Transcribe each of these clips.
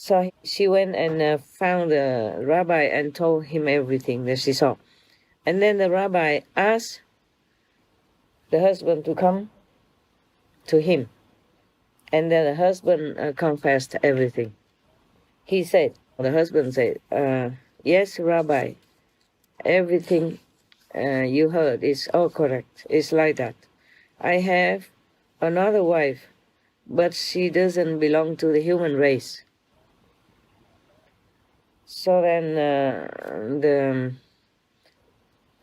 So she went and found the rabbi and told him everything that she saw. And then the rabbi asked the husband to come to him. And then the husband confessed everything. The husband said, yes, Rabbi, everything you heard is all correct. It's like that. I have another wife, but she doesn't belong to the human race. So then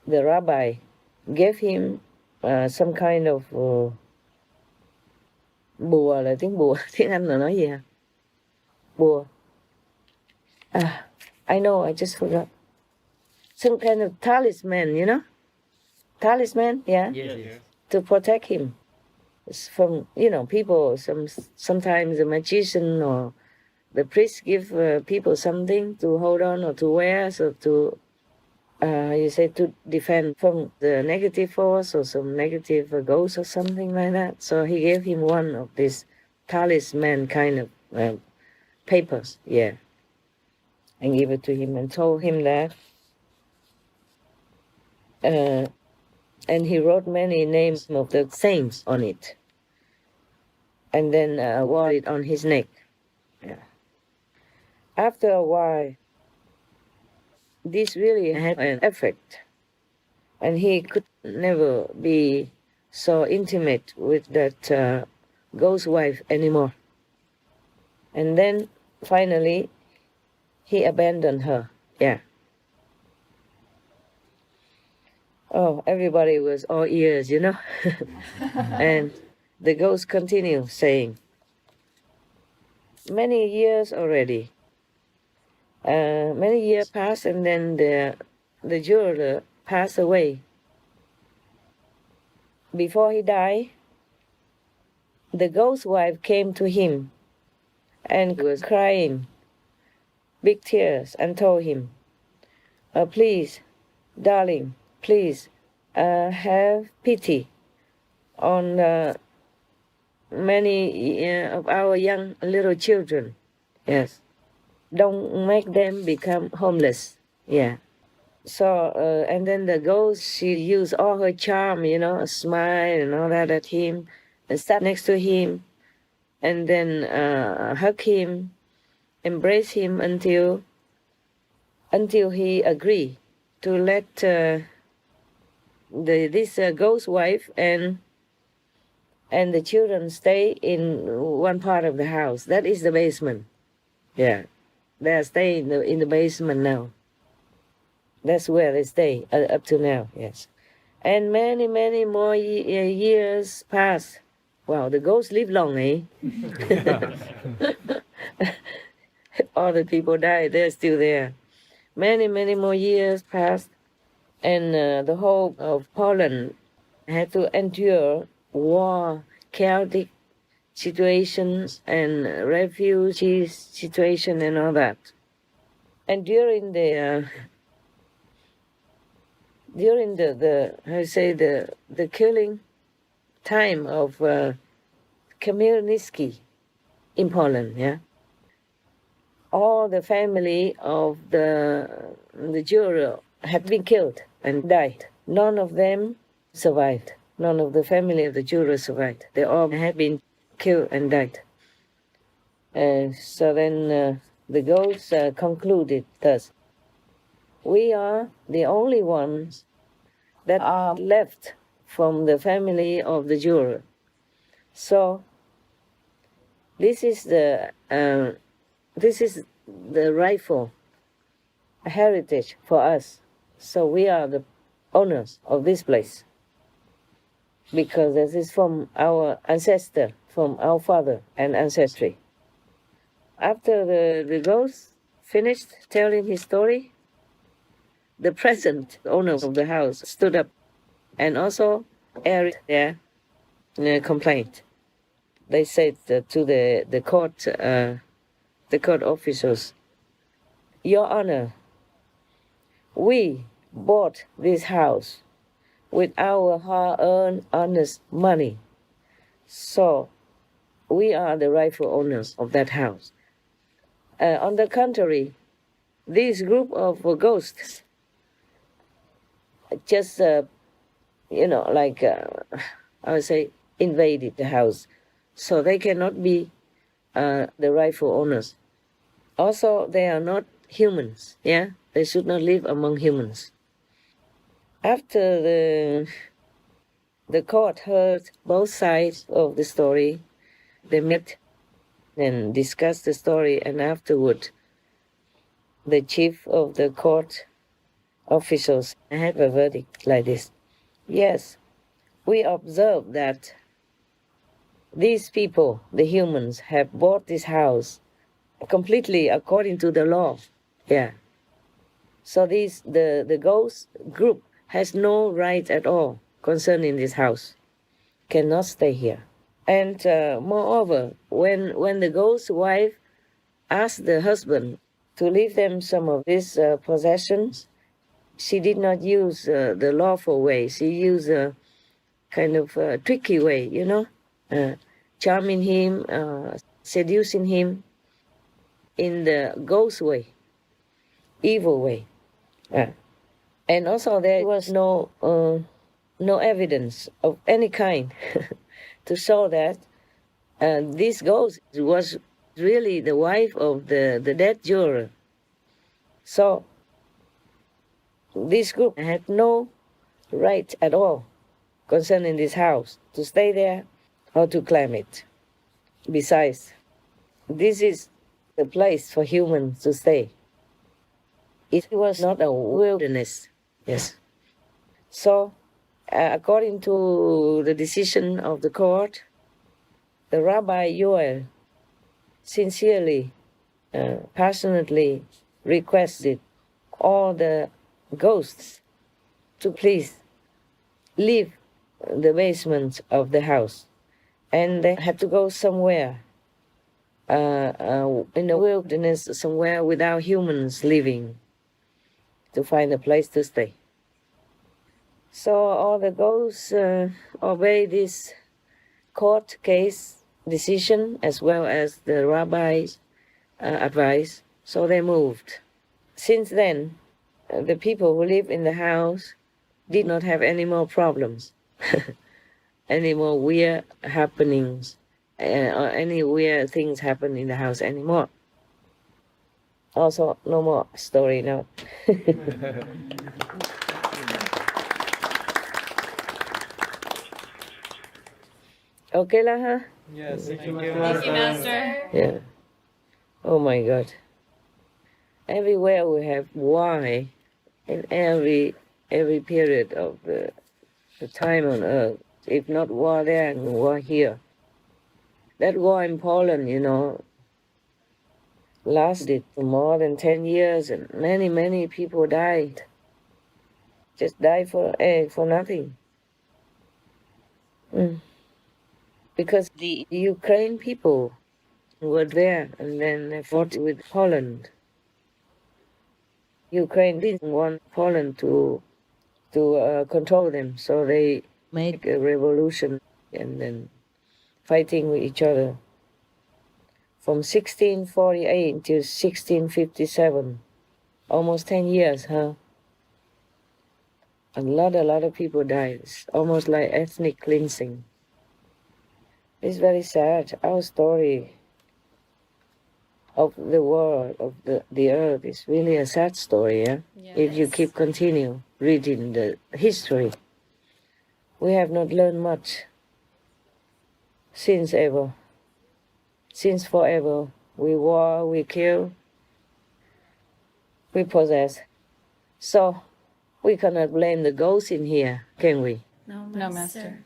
the rabbi gave him some kind of bùa, là tiếng bùa, tiếng Anh là nói gì hả? Bùa. I know, I just forgot. Some kind of talisman, you know? Talisman, yeah? Yes. To protect him from, people, sometimes the magician or the priest give people something to hold on or to wear, so to, to defend from the negative force or some negative ghost or something like that. So he gave him one of these talisman kind of papers, yeah, and gave it to him and told him that, and he wrote many names of the saints on it, and then wore it on his neck. Yeah. After a while, this really had an effect, and he could never be so intimate with that ghost wife anymore. And then finally, he abandoned her. Yeah. Oh, everybody was all ears, And the ghost continued saying, many years already. Many years passed, and then the jeweler passed away. Before he died, the ghost wife came to him and was crying big tears and told him, please, darling, please have pity on many of our young little children. Yes. Don't make them become homeless. Yeah. So, and then the ghost, she used all her charm, a smile and all that at him, and sat next to him, and then hug him, embrace him until he agreed to let this ghost wife and the children stay in one part of the house. That is the basement. Yeah. They are staying in the basement now. That's where they stay up to now, yes. And many, many more years pass. Wow, the ghosts live long, eh? All the people died, they're still there. Many, many more years passed, and the whole of Poland had to endure war, chaotic situations, and refugee situation and all that. And during the killing time of Khmelnytsky in Poland, yeah, all the family of the juror had been killed and died. None of them survived. None of the family of the juror survived. They all had been killed and died. So then the ghost concluded thus: we are the only ones that are left from the family of the juror. So this is the rightful heritage for us. So we are the owners of this place, because this is from our ancestor, from our father and ancestry. After the ghost finished telling his story, the present owner of the house stood up and also aired their complaint. They said to the court officials, Your Honor, we bought this house with our hard-earned, honest money. So we are the rightful owners of that house. On the contrary, this group of ghosts just, I would say, invaded the house. So they cannot be the rightful owners. Also, they are not humans, yeah? They should not live among humans. After the court heard both sides of the story, they met and discussed the story, and afterward, the chief of the court officials had a verdict like this. Yes, we observe that these people, the humans, have bought this house completely according to the law. Yeah. So the ghost group has no right at all concerning this house, cannot stay here. And moreover, when the ghost wife asked the husband to leave them some of these possessions, she did not use the lawful way. She used a kind of tricky way, charming him, seducing him in the ghost way, evil way. And also there was no evidence of any kind to show that this ghost was really the wife of the dead juror. So this group had no right at all concerning this house to stay there or to claim it. Besides, this is the place for humans to stay. It was not a wilderness. Yes. So, according to the decision of the court, the Rabbi Yoel sincerely, passionately requested all the ghosts to please leave the basement of the house, and they had to go somewhere in the wilderness, somewhere without humans living, to find a place to stay. So all the ghosts obey this court case decision as well as the rabbi's advice, so they moved. Since then, the people who live in the house did not have any more problems, any more weird happenings, or any weird things happen in the house anymore. Also, no more story now. Okay lah, huh? Yes, thank you, Thank you, Master. Yeah. Oh my God. Everywhere we have why in every period of the time on earth. If not war there, war here. That war in Poland, lasted more than 10 years, and many people died. Just died for nothing. Because the Ukraine people were there, and then they fought with Poland. Ukraine didn't want Poland to control them, so they made a revolution and then fighting with each other. From 1648 to 1657, almost 10 years, huh? A lot of people died. It's almost like ethnic cleansing. It's very sad. Our story of the world, of the earth, is really a sad story, yeah? Yes. If you keep continue reading the history. We have not learned much since ever. Since forever. We war, we kill, we possess. So we cannot blame the ghosts in here, can we? No, Master.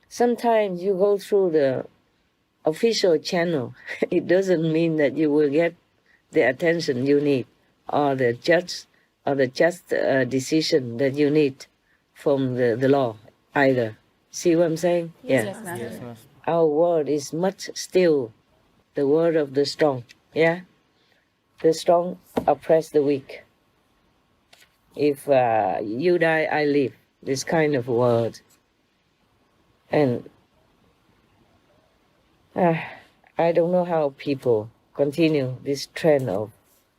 Sometimes you go through the official channel. It doesn't mean that you will get the attention you need, or the just decision that you need from the law either. See what I'm saying? Yes, Yeah. Master. Yes, Master. Our word is much still the word of the strong. Yeah? The strong oppress the weak. If you die, I live. This kind of word. And I don't know how people continue this trend of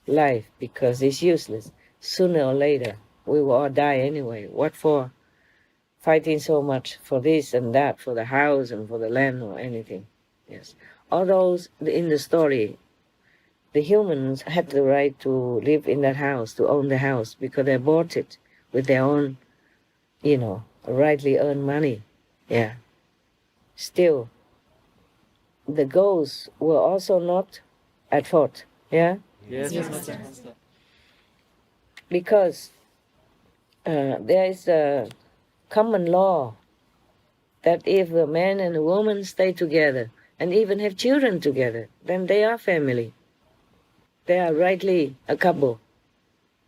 life because it's useless. Sooner or later, we will all die anyway. What for? Fighting so much for this and that, for the house and for the land or anything. Yes. All those in the story, the humans had the right to live in that house, to own the house, because they bought it with their own, rightly earned money. Yeah. Still, the ghosts were also not at fault. Yeah? Yes, Master. Because there is a common law that if a man and a woman stay together and even have children together, then they are family. They are rightly a couple,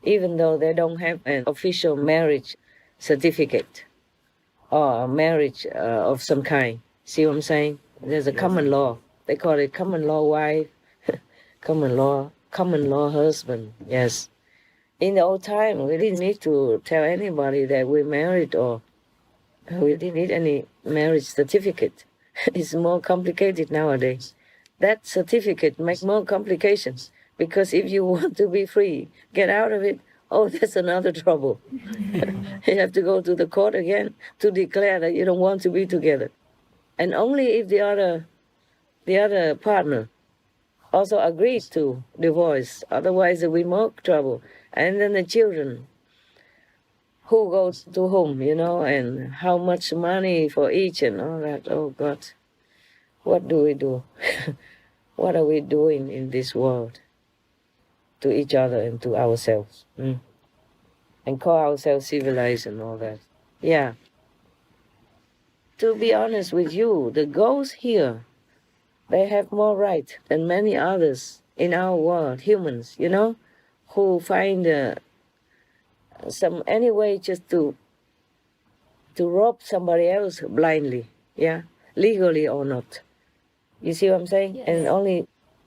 even though they don't have an official marriage certificate or a marriage of some kind. See what I'm saying? There's a common law. They call it common law wife, common law husband. Yes. In the old time, we didn't need to tell anybody that we're married, or we didn't need any marriage certificate. It's more complicated nowadays. That certificate makes more complications, because if you want to be free, get out of it, oh, that's another trouble. You have to go to the court again to declare that you don't want to be together. And only if the other partner also agrees to divorce, otherwise there will be more trouble. And then the children, who goes to whom, and how much money for each and all that. Oh God, what do we do? What are we doing in this world to each other and to ourselves? And call ourselves civilized and all that. Yeah. To be honest with you, the ghosts here, they have more right than many others in our world, humans, who find any way just to rob somebody else blindly, legally or not. You see what I'm saying? Yes. And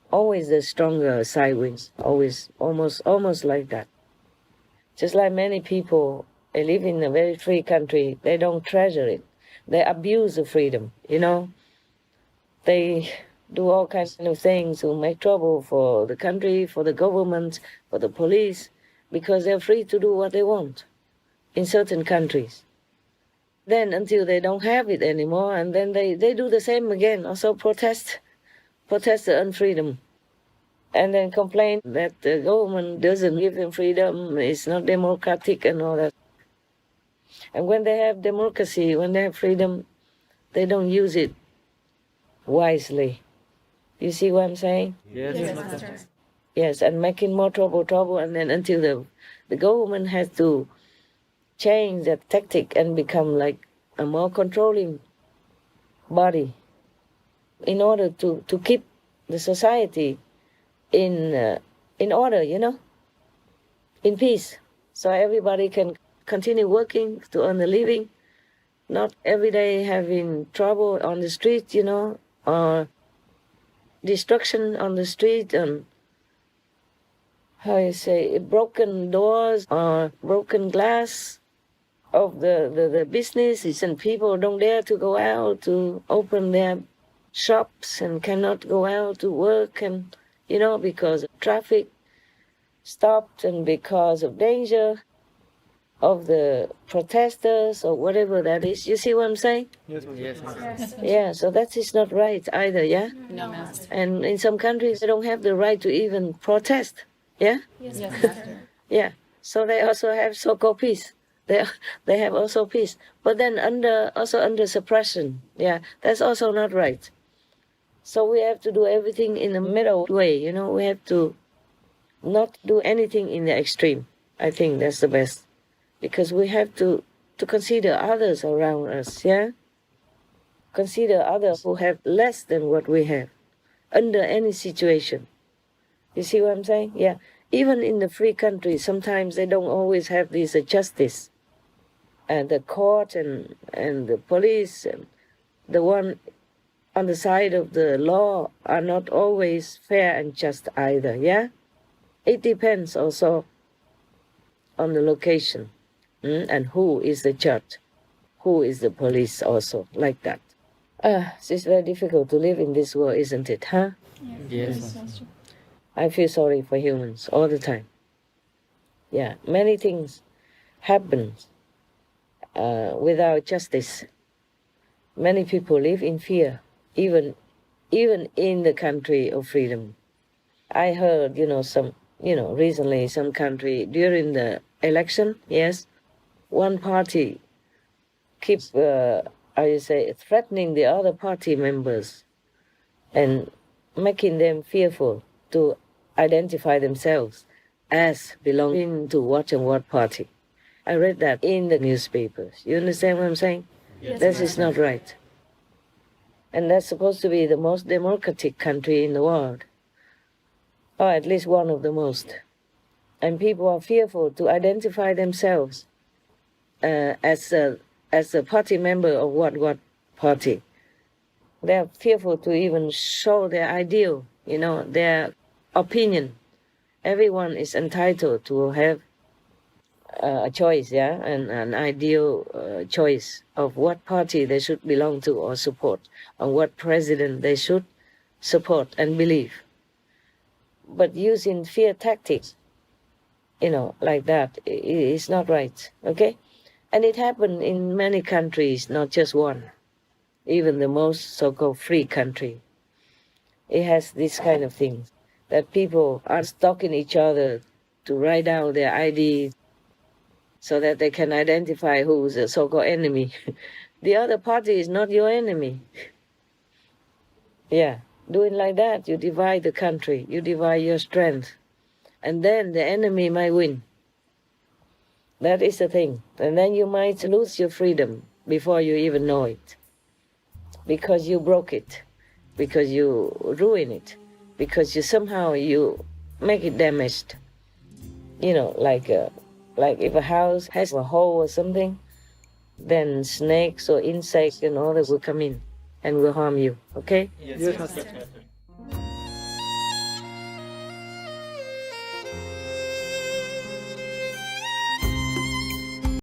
always the stronger side wins, almost like that. Just like many people, they live in a very free country, they don't treasure it. They abuse the freedom, They do all kinds of things to make trouble for the country, for the government, for the police, because they're free to do what they want in certain countries. Then until they don't have it anymore, and then they do the same again, also protest the unfreedom, and then complain that the government doesn't give them freedom, it's not democratic and all that. And when they have democracy, when they have freedom, they don't use it wisely. You see what I'm saying? Yes, Master. Yes, and making more trouble, and then until the government has to change that tactic and become like a more controlling body in order to keep the society in order, in peace, so everybody can continue working to earn a living, not every day having trouble on the street, or destruction on the street, and broken doors or broken glass of the businesses, and people don't dare to go out to open their shops and cannot go out to work, and because of traffic stopped and because of danger of the protesters or whatever that is. You see what I'm saying? Yes, Master. Yeah, so that is not right either, yeah? No, Master. And in some countries, they don't have the right to even protest, yeah? Yes, Master. Yeah, so they also have so-called peace. They have also peace, but then under suppression. Yeah, that's also not right. So we have to do everything in the middle way. We have to not do anything in the extreme. I think that's the best, because we have to consider others around us. Yeah, consider others who have less than what we have, under any situation. You see what I'm saying? Yeah. Even in the free country, sometimes they don't always have this justice. And the court and the police and the one on the side of the law are not always fair and just either, yeah? It depends also on the location, and who is the judge, who is the police also, like that. It's very difficult to live in this world, isn't it, huh? Yes, Master. I feel sorry for humans all the time. Yeah, many things happen without justice. Many people live in fear, even in the country of freedom. I heard, recently some country during the election, yes, one party keep, threatening the other party members and making them fearful to identify themselves as belonging to what and what party. I read that in the newspapers. You understand what I'm saying? Yes, This is not right. And that's supposed to be the most democratic country in the world, or at least one of the most. And people are fearful to identify themselves as a party member of what party. They are fearful to even show their ideal, their opinion. Everyone is entitled to have a choice, yeah, and an ideal choice of what party they should belong to or support, and what president they should support and believe. But using fear tactics, like that, is not right, okay? And it happened in many countries, not just one. Even the most so-called free country, it has this kind of thing, that people are stalking each other to write down their ID so that they can identify who's a so-called enemy. The other party is not your enemy. Yeah, doing like that, you divide the country, you divide your strength, and then the enemy might win. That is the thing. And then you might lose your freedom before you even know it, because you broke it, because you ruin it, because you make it damaged. Like if a house has a hole or something, then snakes or insects and all that will come in and will harm you, okay? Yes, Master.